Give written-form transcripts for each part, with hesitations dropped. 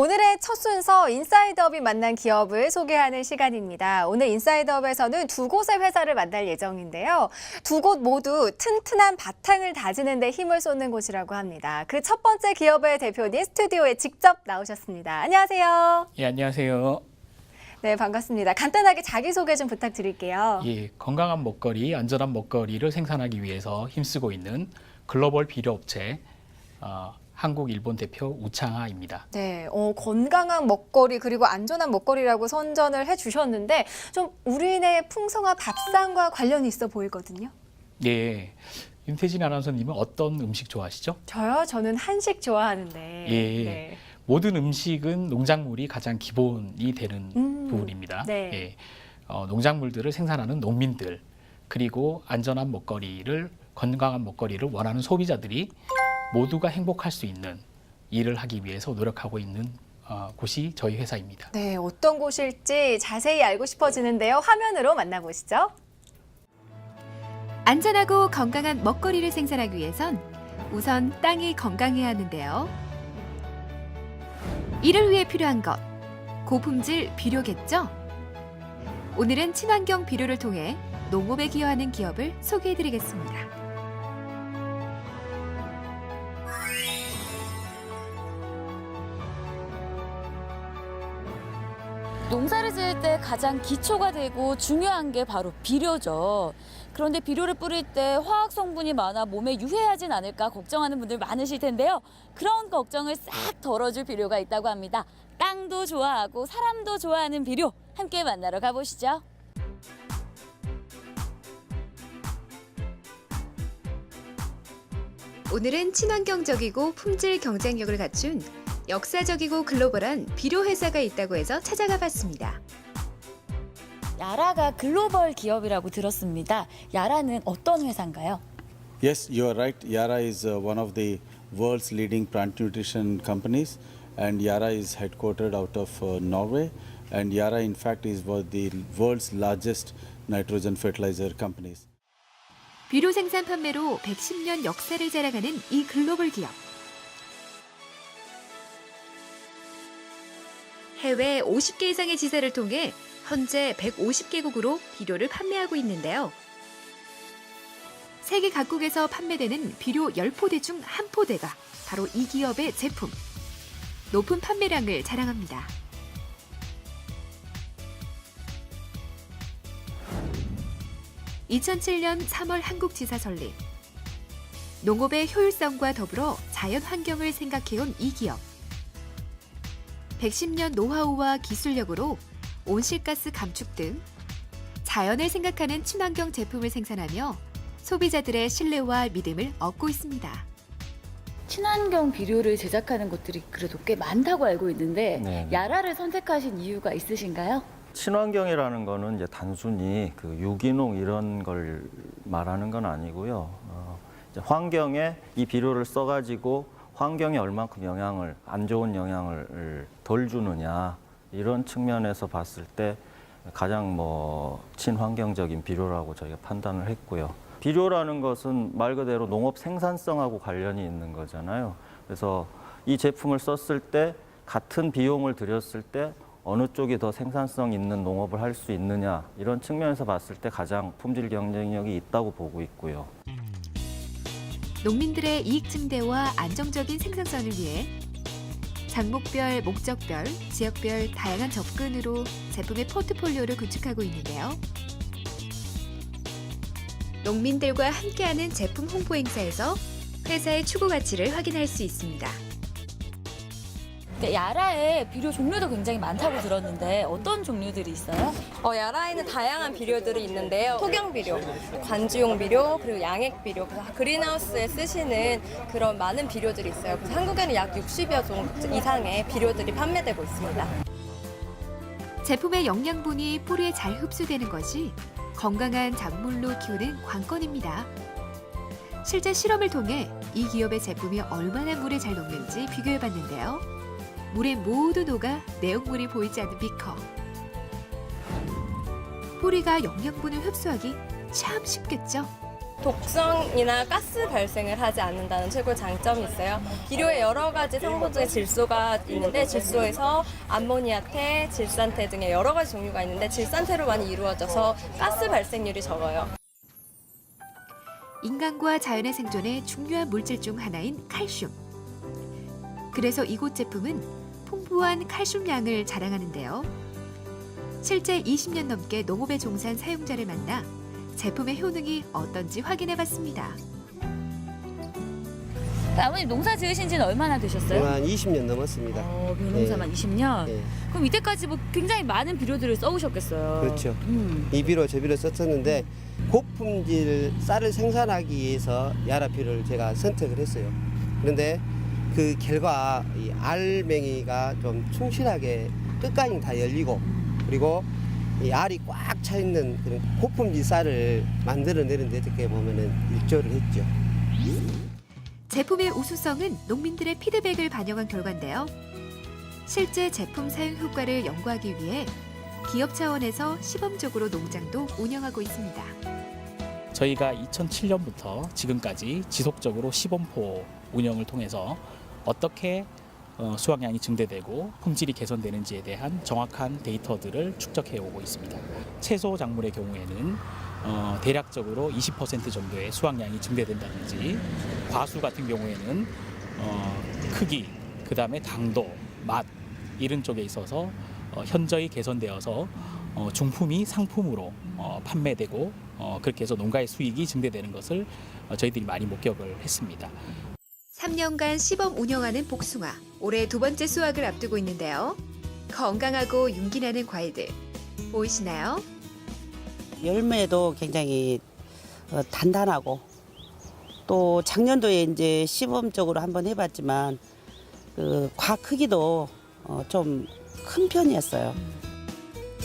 오늘의 첫 순서 인사이드업이 만난 기업을 소개하는 시간입니다. 오늘 인사이드업에서는 두 곳의 회사를 만날 예정인데요. 두 곳 모두 튼튼한 바탕을 다지는 데 힘을 쏟는 곳이라고 합니다. 그 첫 번째 기업의 대표님 스튜디오에 직접 나오셨습니다. 안녕하세요. 예, 안녕하세요. 네, 반갑습니다. 간단하게 자기소개 좀 부탁드릴게요. 예, 건강한 먹거리, 안전한 먹거리를 생산하기 위해서 힘쓰고 있는 글로벌 비료업체 한국 일본 대표 우창하입니다. 네, 건강한 먹거리 그리고 안전한 먹거리라고 선전을 해주셨는데 좀 우리네 풍성한 밥상과 관련이 있어 보이거든요. 예, 윤태진 아나운서님은 어떤 음식 좋아하시죠? 저는 한식 좋아하는데. 예, 네. 모든 음식은 농작물이 가장 기본이 되는 부분입니다. 네. 예, 농작물들을 생산하는 농민들 그리고 안전한 먹거리를 건강한 먹거리를 원하는 소비자들이 모두가 행복할 수 있는 일을 하기 위해서 노력하고 있는 곳이 저희 회사입니다. 네, 어떤 곳일지 자세히 알고 싶어지는데요. 화면으로 만나보시죠. 안전하고 건강한 먹거리를 생산하기 위해선 우선 땅이 건강해야 하는데요. 이를 위해 필요한 것, 고품질 비료겠죠? 오늘은 친환경 비료를 통해 농업에 기여하는 기업을 소개해드리겠습니다. 농사를 지을 때 가장 기초가 되고 중요한 게 바로 비료죠. 그런데 비료를 뿌릴 때 화학 성분이 많아 몸에 유해하진 않을까 걱정하는 분들 많으실 텐데요. 그런 걱정을 싹 덜어줄 비료가 있다고 합니다. 땅도 좋아하고 사람도 좋아하는 비료, 함께 만나러 가보시죠. 오늘은 친환경적이고 품질 경쟁력을 갖춘 역사적이고 글로벌한 비료 회사가 있다고 해서 찾아가 봤습니다. 야라가 글로벌 기업이라고 들었습니다. 야라는 어떤 회사인가요? Yes, you are right. Yara is one of the world's leading plant nutrition companies, and Yara is headquartered out of Norway. And Yara, in fact, is one of the world's largest nitrogen fertilizer companies. 비료 생산 판매로 110년 역사를 자랑하는 이 글로벌 기업. 해외 50개 이상의 지사를 통해 현재 150개국으로 비료를 판매하고 있는데요. 세계 각국에서 판매되는 비료 10포대 중 한 포대가 바로 이 기업의 제품. 높은 판매량을 자랑합니다. (2007년 3월) 한국지사 설립. 농업의 효율성과 더불어 자연 환경을 생각해온 이 기업. 110년 노하우와 기술력으로 온실가스 감축 등 자연을 생각하는 친환경 제품을 생산하며 소비자들의 신뢰와 믿음을 얻고 있습니다. 친환경 비료를 제작하는 곳들이 그래도 꽤 많다고 알고 있는데 네. 야라를 선택하신 이유가 있으신가요? 친환경이라는 거는 이제 단순히 그 유기농 이런 걸 말하는 건 아니고요. 이제 환경에 이 비료를 써가지고 환경에 얼만큼 안 좋은 영향을 덜 주느냐 이런 측면에서 봤을 때 가장 친환경적인 비료라고 저희가 판단을 했고요. 비료라는 것은 말 그대로 농업 생산성하고 관련이 있는 거잖아요. 그래서 이 제품을 썼을 때 같은 비용을 들였을 때 어느 쪽이 더 생산성 있는 농업을 할 수 있느냐 이런 측면에서 봤을 때 가장 품질 경쟁력이 있다고 보고 있고요. 농민들의 이익 증대와 안정적인 생산성을 위해 작목별, 목적별, 지역별 다양한 접근으로 제품의 포트폴리오를 구축하고 있는데요. 농민들과 함께하는 제품 홍보 행사에서 회사의 추구 가치를 확인할 수 있습니다. 야라의 비료 종류도 굉장히 많다고 들었는데 어떤 종류들이 있어요? 야라에는 다양한 비료들이 있는데요. 토경 비료, 관주용 비료, 그리고 양액 비료, 그린하우스에 쓰시는 그런 많은 비료들이 있어요. 그래서 한국에는 약 60여 종 이상의 비료들이 판매되고 있습니다. 제품의 영양분이 뿌리에 잘 흡수되는 것이 건강한 작물로 키우는 관건입니다. 실제 실험을 통해 이 기업의 제품이 얼마나 물에 잘 녹는지 비교해봤는데요. 물에 모두 녹아 내용물이 보이지 않는 비커. 뿌리가 영양분을 흡수하기 참 쉽겠죠? 독성이나 가스 발생을 하지 않는다는 최고 장점이 있어요. 비료에 여러 가지 성분 중에 질소가 있는데 질소에서 암모니아태, 질산태 등의 여러 가지 종류가 있는데 질산태로 많이 이루어져서 가스 발생률이 적어요. 인간과 자연의 생존에 중요한 물질 중 하나인 칼슘. 그래서 이곳 제품은 풍부한 칼슘량을 자랑하는데요. 실제 20년 넘게 농업에 종사한 사용자를 만나 제품의 효능이 어떤지 확인해봤습니다. 아버님 농사 지으신 지는 얼마나 되셨어요? 한 20년 넘었습니다. 벼농사만 20년? 예. 그럼 이때까지 뭐 굉장히 많은 비료들을 써오셨겠어요. 그렇죠. 이 비료 저 비료 썼었는데 고품질 쌀을 생산하기 위해서 야라비료를 제가 선택을 했어요. 그런데 그 결과 이 알맹이가 좀 충실하게 끝까지 다 열리고 그리고 이 알이 꽉 차 있는 그런 고품질 쌀을 만들어내는데 어떻게 보면은 일조를 했죠. 제품의 우수성은 농민들의 피드백을 반영한 결과인데요. 실제 제품 사용 효과를 연구하기 위해 기업 차원에서 시범적으로 농장도 운영하고 있습니다. 저희가 2007년부터 지금까지 지속적으로 시범포 운영을 통해서 어떻게 수확량이 증대되고 품질이 개선되는지에 대한 정확한 데이터들을 축적해 오고 있습니다. 채소 작물의 경우에는 대략적으로 20% 정도의 수확량이 증대된다든지 과수 같은 경우에는 크기, 그다음에 당도, 맛 이런 쪽에 있어서 현저히 개선되어서 중품이 상품으로 판매되고 그렇게 해서 농가의 수익이 증대되는 것을 저희들이 많이 목격을 했습니다. 3년간 시범 운영하는 복숭아. 올해 두 번째 수확을 앞두고 있는데요. 건강하고 윤기나는 과일들 보이시나요? 열매도 굉장히 단단하고 또 작년도에 이제 시범적으로 한번 해봤지만 그 과 크기도 좀 큰 편이었어요.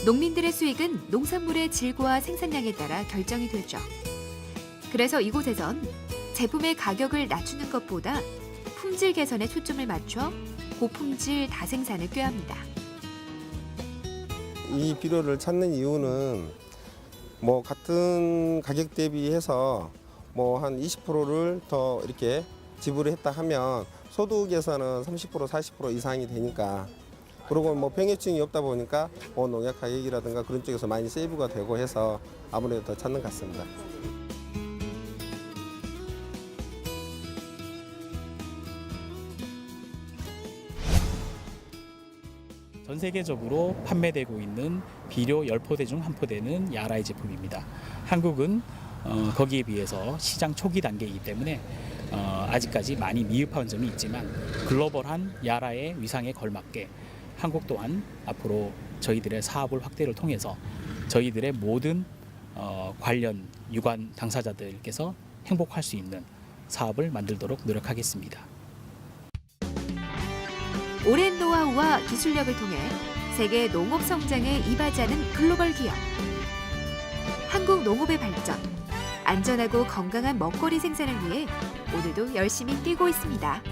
농민들의 수익은 농산물의 질과 생산량에 따라 결정이 되죠. 그래서 이곳에선 제품의 가격을 낮추는 것보다 품질 개선에 초점을 맞춰 고품질 다생산을 꾀합니다. 이 비료를 찾는 이유는 뭐 같은 가격 대비해서 뭐 한 20%를 더 이렇게 지불을 했다 하면 소득에서는 30% 40% 이상이 되니까 그리고 뭐 병해충이 없다 보니까 뭐 농약 가격이라든가 그런 쪽에서 많이 세이브가 되고 해서 아무래도 더 찾는 것 같습니다. 전 세계적으로 판매되고 있는 비료 10포대 중 한 포대는 야라의 제품입니다. 한국은 거기에 비해서 시장 초기 단계이기 때문에 아직까지 많이 미흡한 점이 있지만 글로벌한 야라의 위상에 걸맞게 한국 또한 앞으로 저희들의 사업을 확대를 통해서 저희들의 모든 관련 유관 당사자들께서 행복할 수 있는 사업을 만들도록 노력하겠습니다. 오랜 노하우와 기술력을 통해 세계 농업 성장에 이바지하는 글로벌 기업. 한국 농업의 발전, 안전하고 건강한 먹거리 생산을 위해 오늘도 열심히 뛰고 있습니다.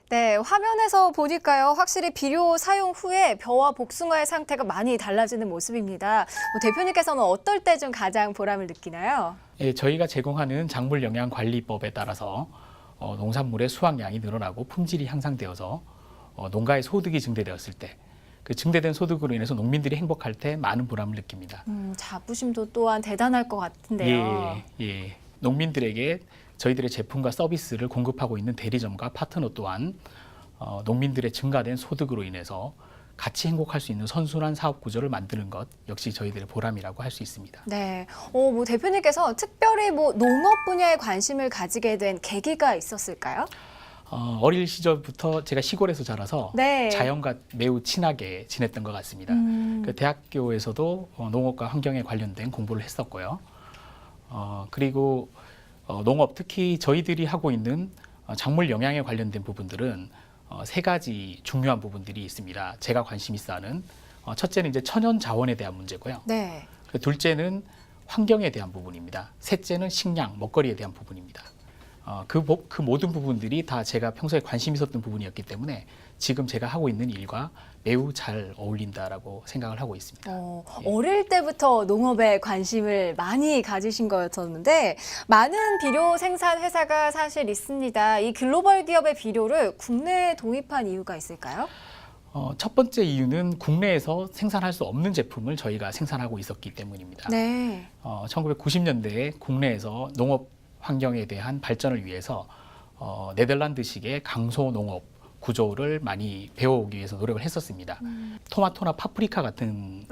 네, 화면에서 보니까요. 확실히 비료 사용 후에 벼와 복숭아의 상태가 많이 달라지는 모습입니다. 대표님께서는 어떨 때 좀 가장 보람을 느끼나요? 예, 저희가 제공하는 작물 영양 관리법에 따라서 농산물의 수확량이 늘어나고 품질이 향상되어서 농가의 소득이 증대되었을 때 그 증대된 소득으로 인해서 농민들이 행복할 때 많은 보람을 느낍니다. 자부심도 또한 대단할 것 같은데요. 예. 농민들에게 저희들의 제품과 서비스를 공급하고 있는 대리점과 파트너 또한 농민들의 증가된 소득으로 인해서 같이 행복할 수 있는 선순환 사업 구조를 만드는 것 역시 저희들의 보람이라고 할 수 있습니다. 네, 뭐 대표님께서 특별히 뭐 농업 분야에 관심을 가지게 된 계기가 있었을까요? 어릴 시절부터 제가 시골에서 자라서 네. 자연과 매우 친하게 지냈던 것 같습니다. 그 대학교에서도 농업과 환경에 관련된 공부를 했었고요. 그리고 농업, 특히 저희들이 하고 있는 작물 영양에 관련된 부분들은 세 가지 중요한 부분들이 있습니다. 제가 관심 있어 하는 첫째는 이제 천연 자원에 대한 문제고요. 네. 둘째는 환경에 대한 부분입니다. 셋째는 식량, 먹거리에 대한 부분입니다. 그 모든 부분들이 다 제가 평소에 관심 있었던 부분이었기 때문에 지금 제가 하고 있는 일과 매우 잘 어울린다라고 생각을 하고 있습니다. 어릴 때부터 농업에 관심을 많이 가지신 거였었는데 많은 비료 생산 회사가 사실 있습니다. 이 글로벌 기업의 비료를 국내에 도입한 이유가 있을까요? 첫 번째 이유는 국내에서 생산할 수 없는 제품을 저희가 생산하고 있었기 때문입니다. 네. 1990년대에 국내에서 농업 환경에 대한 발전을 위해서 네덜란드식의 강소 농업 구조를 많이 배워오기 위해서 노력을 했었습니다. 토마토나 파프리카 같은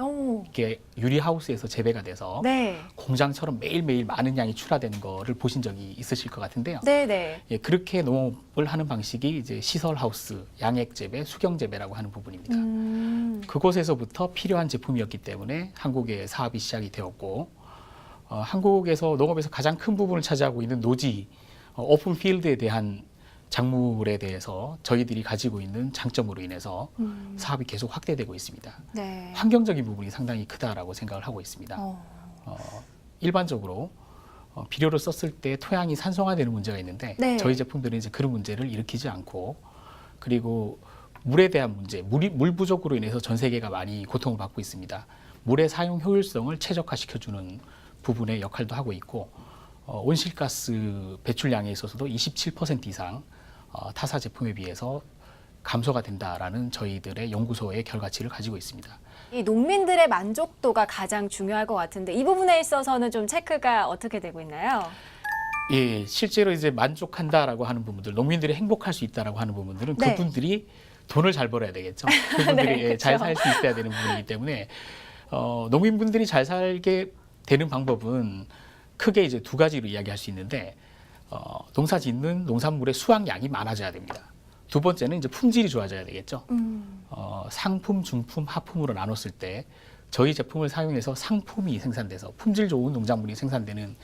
게 유리하우스에서 재배가 돼서 네. 공장처럼 매일매일 많은 양이 출하되는 거를 보신 적이 있으실 것 같은데요. 네네. 예, 그렇게 농업을 하는 방식이 이제 시설하우스, 양액재배, 수경재배라고 하는 부분입니다. 그곳에서부터 필요한 제품이었기 때문에 한국의 사업이 시작이 되었고 한국에서 농업에서 가장 큰 부분을 차지하고 있는 노지, 오픈 필드에 대한 작물에 대해서 저희들이 가지고 있는 장점으로 인해서 사업이 계속 확대되고 있습니다. 네. 환경적인 부분이 상당히 크다라고 생각을 하고 있습니다. 일반적으로 비료를 썼을 때 토양이 산성화되는 문제가 있는데 네. 저희 제품들은 이제 그런 문제를 일으키지 않고 그리고 물에 대한 문제, 물 부족으로 인해서 전 세계가 많이 고통을 받고 있습니다. 물의 사용 효율성을 최적화시켜주는 부분의 역할도 하고 있고 온실가스 배출량에 있어서도 27% 이상 타사 제품에 비해서 감소가 된다라는 저희들의 연구소의 결과치를 가지고 있습니다. 이 농민들의 만족도가 가장 중요할 것 같은데 이 부분에 있어서는 좀 체크가 어떻게 되고 있나요? 예, 실제로 이제 만족한다라고 하는 부분들, 농민들이 행복할 수 있다라고 하는 부분들은 네. 그분들이 돈을 잘 벌어야 되겠죠. 그분들이 네, 잘 살 수 있어야 되는 부분이기 때문에 농민분들이 잘 살게 되는 방법은 크게 이제 두 가지로 이야기할 수 있는데 농사 짓는 농산물의 수확량이 많아져야 됩니다. 두 번째는 이제 품질이 좋아져야 되겠죠. 상품, 중품, 하품으로 나눴을 때 저희 제품을 사용해서 상품이 생산돼서 품질 좋은 농작물이 생산되는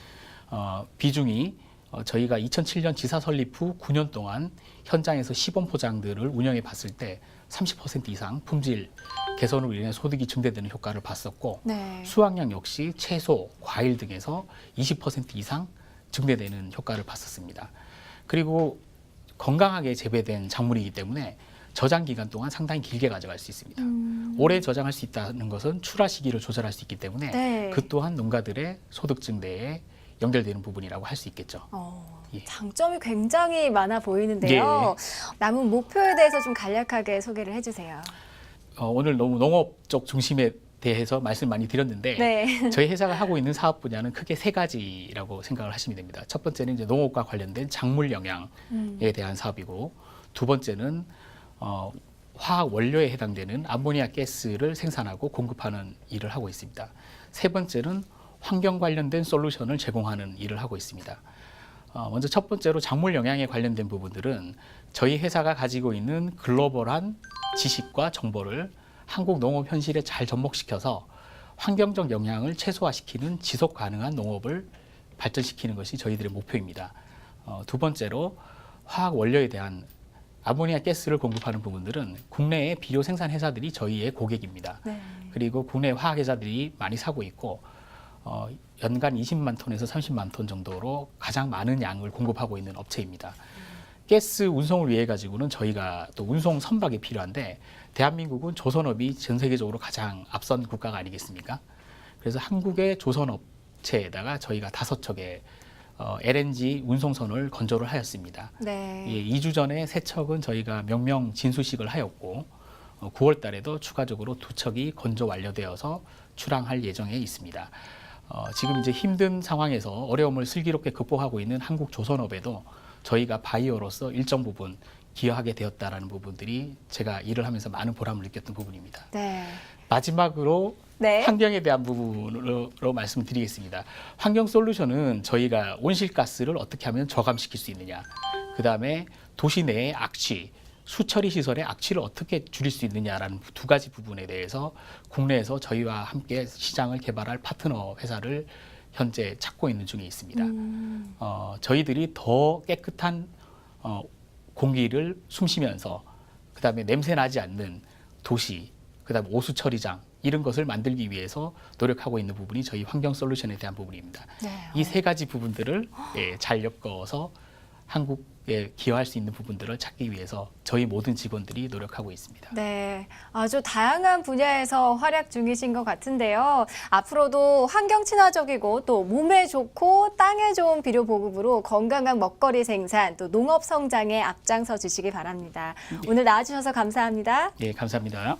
비중이 저희가 2007년 지사 설립 후 9년 동안 현장에서 시범 포장들을 운영해 봤을 때 30% 이상 품질 개선으로 인해 소득이 증대되는 효과를 봤었고 네. 수확량 역시 채소, 과일 등에서 20% 이상 증대되는 효과를 봤었습니다. 그리고 건강하게 재배된 작물이기 때문에 저장 기간 동안 상당히 길게 가져갈 수 있습니다. 오래 저장할 수 있다는 것은 출하 시기를 조절할 수 있기 때문에 네. 그 또한 농가들의 소득 증대에 연결되는 부분이라고 할 수 있겠죠. 예. 장점이 굉장히 많아 보이는데요. 남은 목표에 대해서 좀 간략하게 소개를 해주세요. 오늘 너무 농업 쪽 중심에 대해서 말씀 많이 드렸는데 네. 저희 회사가 하고 있는 사업 분야는 크게 세 가지라고 생각을 하시면 됩니다. 첫 번째는 이제 농업과 관련된 작물 영양에 대한 사업이고 두 번째는 화학 원료에 해당되는 암모니아 가스를 생산하고 공급하는 일을 하고 있습니다. 세 번째는 환경 관련된 솔루션을 제공하는 일을 하고 있습니다. 먼저 첫 번째로 작물 영양에 관련된 부분들은 저희 회사가 가지고 있는 글로벌한 지식과 정보를 한국 농업 현실에 잘 접목시켜서 환경적 영향을 최소화시키는 지속 가능한 농업을 발전시키는 것이 저희들의 목표입니다. 두 번째로 화학 원료에 대한 아모니아 가스를 공급하는 부분들은 국내의 비료 생산 회사들이 저희의 고객입니다. 네. 그리고 국내 화학 회사들이 많이 사고 있고 연간 20만 톤에서 30만 톤 정도로 가장 많은 양을 공급하고 있는 업체입니다. 가스 운송을 위해 가지고는 저희가 또 운송 선박이 필요한데 대한민국은 조선업이 전 세계적으로 가장 앞선 국가가 아니겠습니까? 그래서 한국의 조선업체에다가 저희가 5척의 LNG 운송선을 건조를 하였습니다. 네. 예, 2주 전에 3척은 저희가 명명 진수식을 하였고 9월 달에도 추가적으로 2척이 건조 완료되어서 출항할 예정에 있습니다. 지금 이제 힘든 상황에서 어려움을 슬기롭게 극복하고 있는 한국 조선업에도 저희가 바이어로서 일정 부분 기여하게 되었다라는 부분들이 제가 일을 하면서 많은 보람을 느꼈던 부분입니다. 네. 마지막으로 네. 환경에 대한 부분으로 말씀드리겠습니다. 환경 솔루션은 저희가 온실가스를 어떻게 하면 저감시킬 수 있느냐, 그 다음에 도시 내의 악취, 수처리 시설의 악취를 어떻게 줄일 수 있느냐라는 두 가지 부분에 대해서 국내에서 저희와 함께 시장을 개발할 파트너 회사를 현재 찾고 있는 중에 있습니다. 저희들이 더 깨끗한 공기를 숨쉬면서 그다음에 냄새 나지 않는 도시, 그다음에 오수 처리장 이런 것을 만들기 위해서 노력하고 있는 부분이 저희 환경 솔루션에 대한 부분입니다. 네. 이 세 가지 부분들을 잘 엮어서 한국에 기여할 수 있는 부분들을 찾기 위해서 저희 모든 직원들이 노력하고 있습니다. 네, 아주 다양한 분야에서 활약 중이신 것 같은데요. 앞으로도 환경 친화적이고 또 몸에 좋고 땅에 좋은 비료 보급으로 건강한 먹거리 생산 또 농업 성장에 앞장서 주시기 바랍니다. 오늘 나와주셔서 감사합니다. 예, 감사합니다.